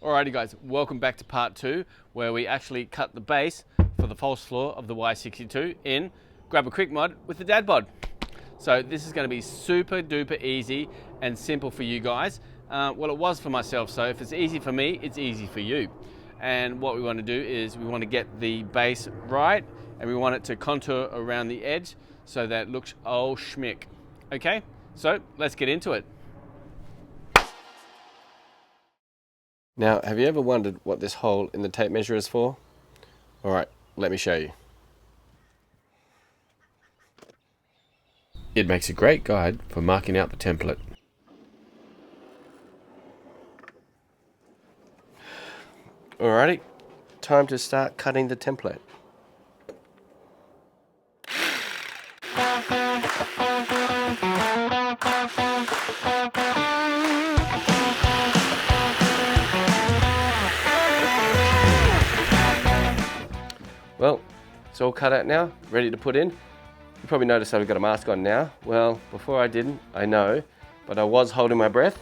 Alrighty guys, welcome back to part 2 where we actually cut the base for the false floor of the Y62 in Grab a Quick Mod with the dad bod. So this is going to be super duper easy and simple for you guys. Well, it was for myself, so if it's easy for me, it's easy for you. And what we want to do is we want to get the base right and we want it to contour around the edge so that it looks 𝘿𝙎𝘾𝙊𝙀. Okay, so let's get into it. Now, have you ever wondered what this hole in the tape measure is for? All right, let me show you. It makes a great guide for marking out the template. Alrighty, time to start cutting the template. Well, it's all cut out now, ready to put in. You probably noticed I've got a mask on now. Well, before I didn't, I know, but I was holding my breath,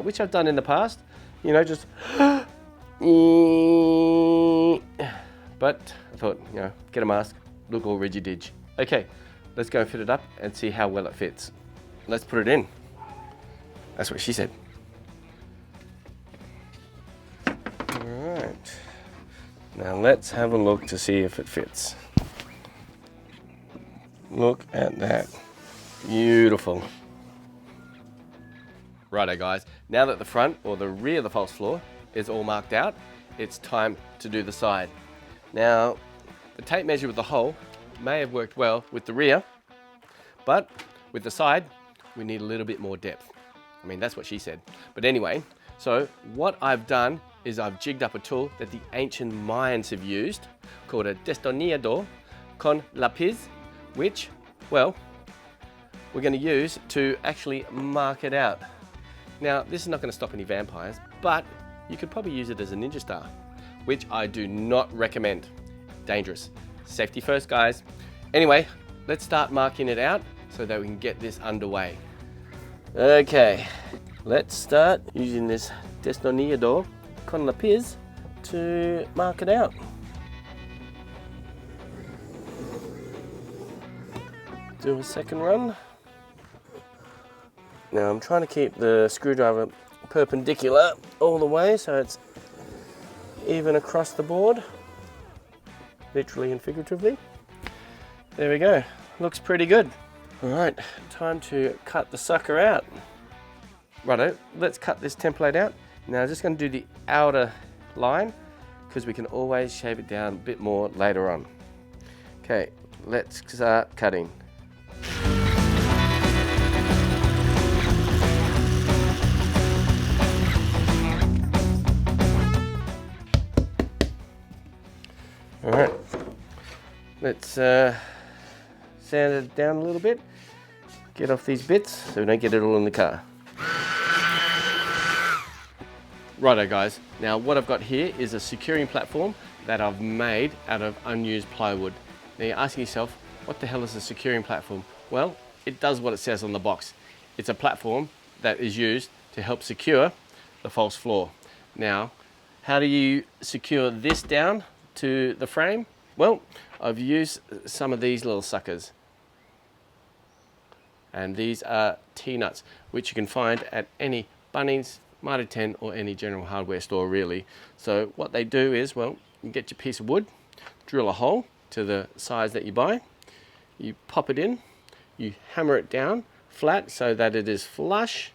which I've done in the past. You know, just but I thought, you know, get a mask, look all 𝘬𝙎𝘎𝘶. Okay, let's go and fit it up and see how well it fits. Let's put it in. That's what she said. Alright. Now let's have a look to see if it fits. Look at that. Beautiful. Righto guys, now that the front or the rear of the false floor is all marked out, it's time to do the side. Now, the tape measure with the hole may have worked well with the rear, but with the side, we need a little bit more depth. I mean, that's what she said. But anyway, so what I've done is I've jigged up a tool that the ancient Mayans have used called 𝘿𝙄𝙎𝙎𝘾𝙊𝘿𝙀 con lápiz, which, well, we're going to use to actually mark it out. Now, this is not going to stop any vampires, but you could probably use it as a ninja star, which I do not recommend. Dangerous. Safety first, guys. Anyway, let's start marking it out so that we can get this underway. Okay, let's start using this 𝘿𝙄𝙎𝙎𝘾𝙊𝘿𝙀 con lápiz to mark it out. Do a second run. Now I'm trying to keep the screwdriver perpendicular all the way so it's even across the board, literally and figuratively. There we go, looks pretty good. All right, time to cut the sucker out. Righto, let's cut this template out. Now I'm just going to do the outer line because we can always shave it down a bit more later on. Okay, let's start cutting. All right, let's sand it down a little bit, get off these bits so we don't get it all in the car. Righto guys, now what I've got here is a securing platform that I've made out of unused plywood. Now you're asking yourself, what the hell is a securing platform? Well, it does what it says on the box. It's a platform that is used to help secure the false floor. Now, how do you secure this down to the frame? Well, I've used some of these little suckers. And these are T-nuts, which you can find at any Bunnings, 𝘬𝗎𝘄 or any general hardware store really. So what they do is, well, you get your piece of wood, drill a hole to the size that you buy, you pop it in, you hammer it down flat so that it is flush,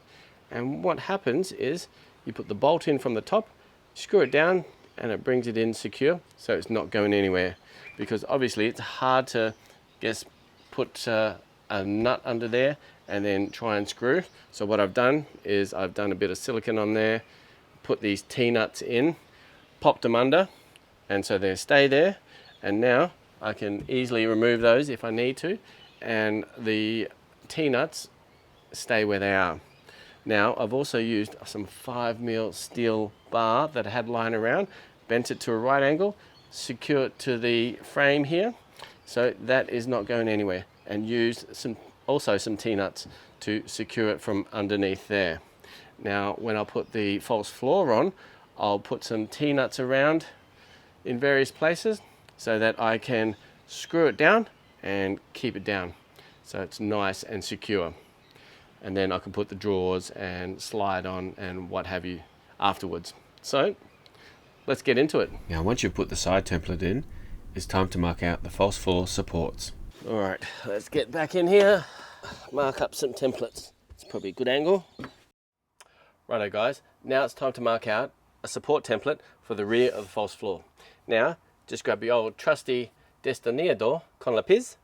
and what happens is you put the bolt in from the top, screw it down, and it brings it in secure so it's not going anywhere, because obviously it's hard to put a nut under there and then try and screw. So what I've done is I've done a bit of silicone on there, put these T-nuts in, popped them under, and so they stay there, and now I can easily remove those if I need to, and the T-nuts stay where they are. Now I've also used some 5mm steel bar that I had lying around, bent it to a right angle, secure it to the frame here so that is not going anywhere, and used also some T-nuts to secure it from underneath there. Now when I put the false floor on, I'll put some T-nuts around in various places so that I can screw it down and keep it down so it's nice and secure. And then I can put the drawers and slide on and what have you afterwards. So let's get into it. Now once you've put the side template in, it's time to mark out the false floor supports. All right, let's get back in here, mark up some templates. It's probably a good angle. Righto guys, now it's time to mark out a support template for the rear of the false floor. Now, just grab the old trusty 𝘿𝙎𝙎𝙬 𝘾𝙊𝙬𝙀,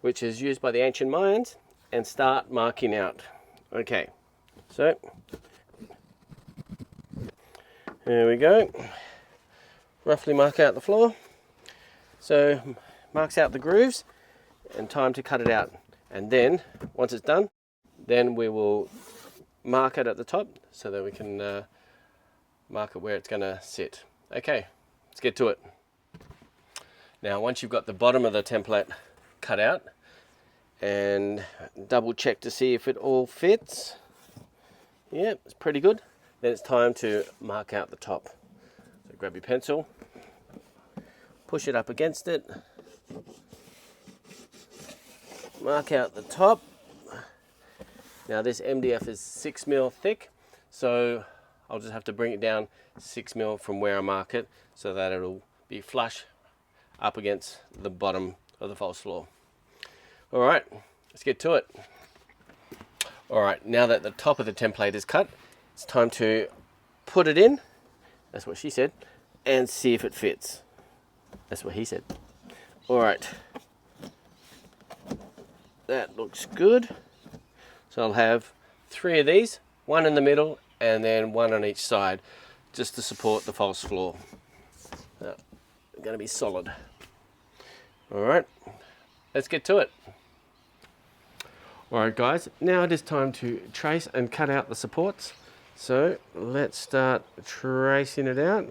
which is used by the ancient Mayans, and start marking out. Okay, so there we go. Roughly mark out the floor. So marks out the grooves and time to cut it out. And then once it's done, then we will mark it at the top so that we can mark it where it's going to sit. Okay, let's get to it. Now once you've got the bottom of the template cut out and double check to see if it all fits, yeah, it's pretty good, then it's time to mark out the top. So grab your pencil, push it up against it, mark out the top. Now this MDF is 6mm thick, so I'll just have to bring it down 6mm from where I mark it so that it'll be flush up against the bottom of the false floor. All right, let's get to it. All right, now that the top of the template is cut, it's time to put it in, that's what she said, and see if it fits. That's what he said. All right, that looks good. So I'll have 3 of these, one in the middle and then one on each side, just to support the false floor. They're going to be solid. All right, let's get to it. All right guys, now it is time to trace and cut out the supports. So let's start tracing it out.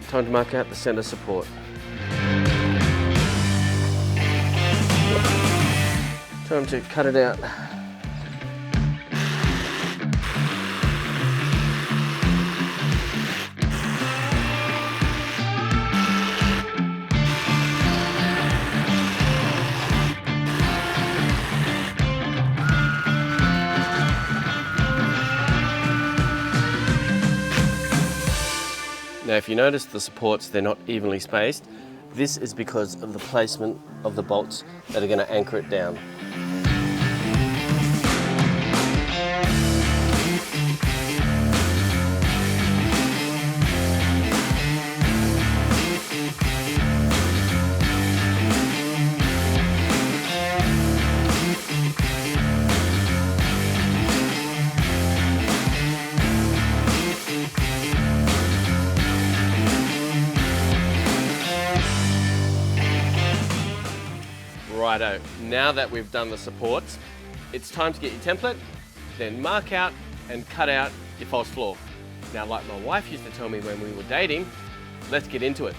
Time to mark out the center support. Time to cut it out. Now if you notice the supports, they're not evenly spaced. This is because of the placement of the bolts that are going to anchor it down. Righto, now that we've done the supports, it's time to get your template, then mark out and cut out your false floor. Now, like my wife used to tell me when we were dating, let's get into it.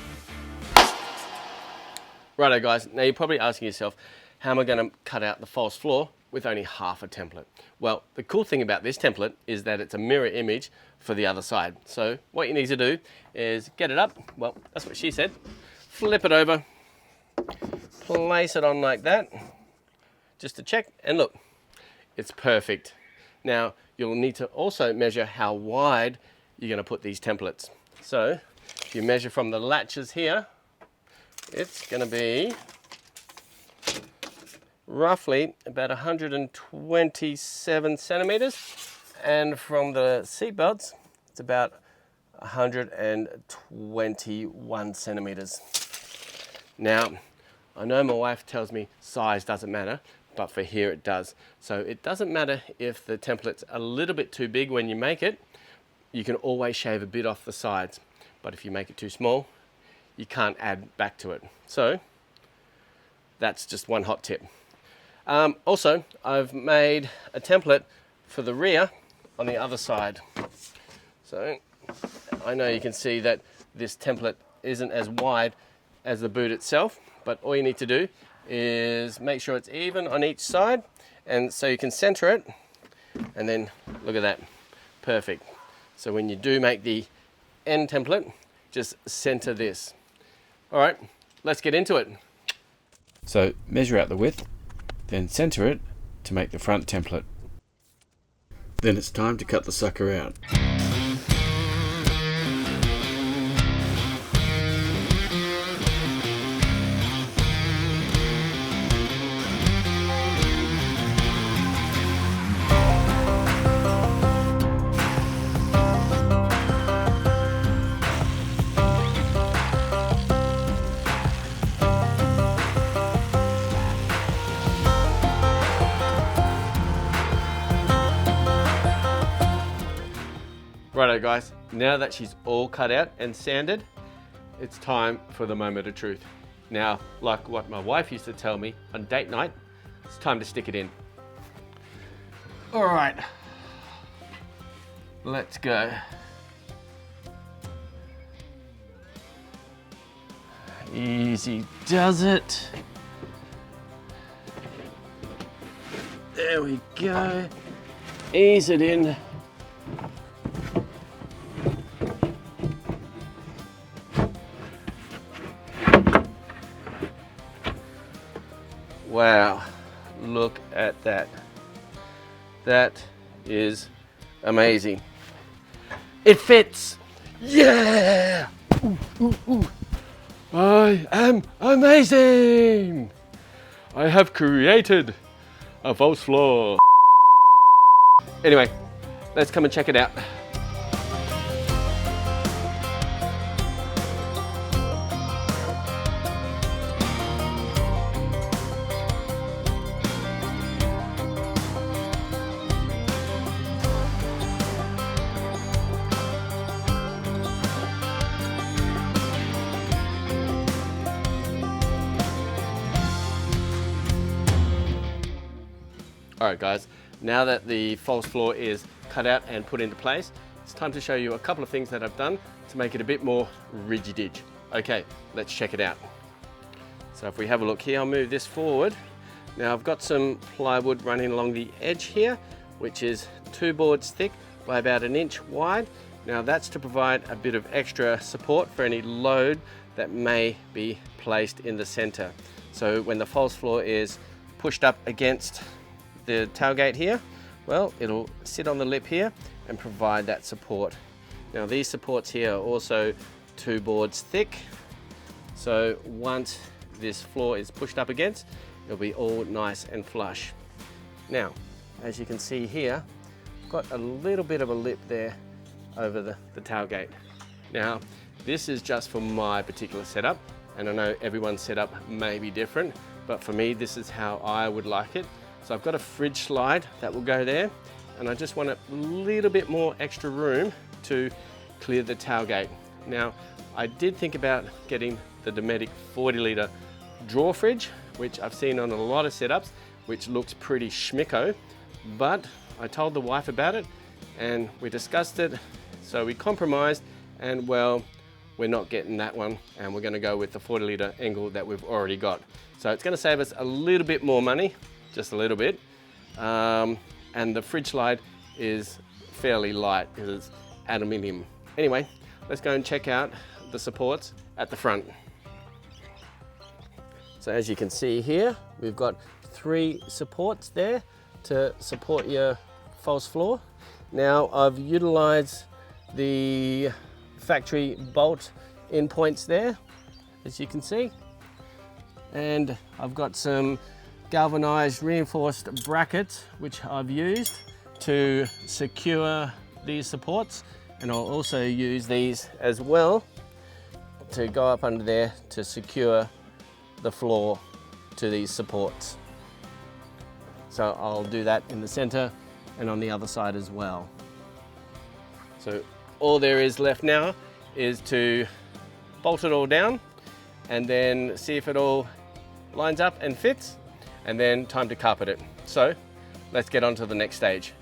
Righto guys, now you're probably asking yourself, how am I going to cut out the false floor with only half a template? Well, the cool thing about this template is that it's a mirror image for the other side. So what you need to do is get it up, well, that's what she said, flip it over, place it on like that, just to check, and look, it's perfect. Now, you'll need to also measure how wide you're going to put these templates. So, if you measure from the latches here, it's going to be roughly about 127 centimeters, and from the seat belts it's about 121 centimeters. Now, I know my wife tells me size doesn't matter, but for here it does. So it doesn't matter if the template's a little bit too big when you make it, you can always shave a bit off the sides. But if you make it too small, you can't add back to it. So that's just one hot tip. Also, I've made a template for the rear on the other side. So I know you can see that this template isn't as wide as the boot itself, but all you need to do is make sure it's even on each side, and so you can center it, and then look at that, perfect. So when you do make the end template, just center this. All right, let's get into it. So measure out the width, then center it to make the front template. Then it's time to cut the sucker out. Righto guys, now that she's all cut out and sanded, it's time for the moment of truth. Now, like what my wife used to tell me on date night, it's time to stick it in. All right, let's go. Easy does it. There we go. Ease it in. Wow, look at that. That is amazing. It fits. Yeah! Ooh, ooh, ooh. I am amazing. I have created a false floor. Anyway, let's come and check it out. Alright guys, now that the false floor is cut out and put into place, it's time to show you a couple of things that I've done to make it a bit more ridgy-dig. Okay, let's check it out. So if we have a look here, I'll move this forward. Now I've got some plywood running along the edge here, which is 2 boards thick by about 1 inch wide. Now that's to provide a bit of extra support for any load that may be placed in the center. So when the false floor is pushed up against the tailgate here, well, it'll sit on the lip here and provide that support. Now these supports here are also 2 boards thick, so once this floor is pushed up against, it'll be all nice and flush. Now, as you can see here, I've got a little bit of a lip there over the tailgate. Now, this is just for my particular setup, and I know everyone's setup may be different, but for me, this is how I would like it. So I've got a fridge slide that will go there, and I just want a little bit more extra room to clear the tailgate. Now, I did think about getting the Dometic 40-litre drawer fridge, which I've seen on a lot of setups, which looks pretty schmicko, but I told the wife about it and we discussed it, so we compromised, and well, we're not getting that one, and we're going to go with the 40-litre Engel that we've already got. So it's going to save us a little bit more money, just a little bit, and the fridge slide is fairly light because it's aluminium. Anyway, let's go and check out the supports at the front. So as you can see here, we've got 3 supports there to support your false floor. Now I've utilized the factory bolt in points there, as you can see. And I've got some galvanized reinforced brackets which I've used to secure these supports, and I'll also use these as well to go up under there to secure the floor to these supports. So I'll do that in the center and on the other side as well. So all there is left now is to bolt it all down and then see if it all lines up and fits, and then time to carpet it. So let's get on to the next stage.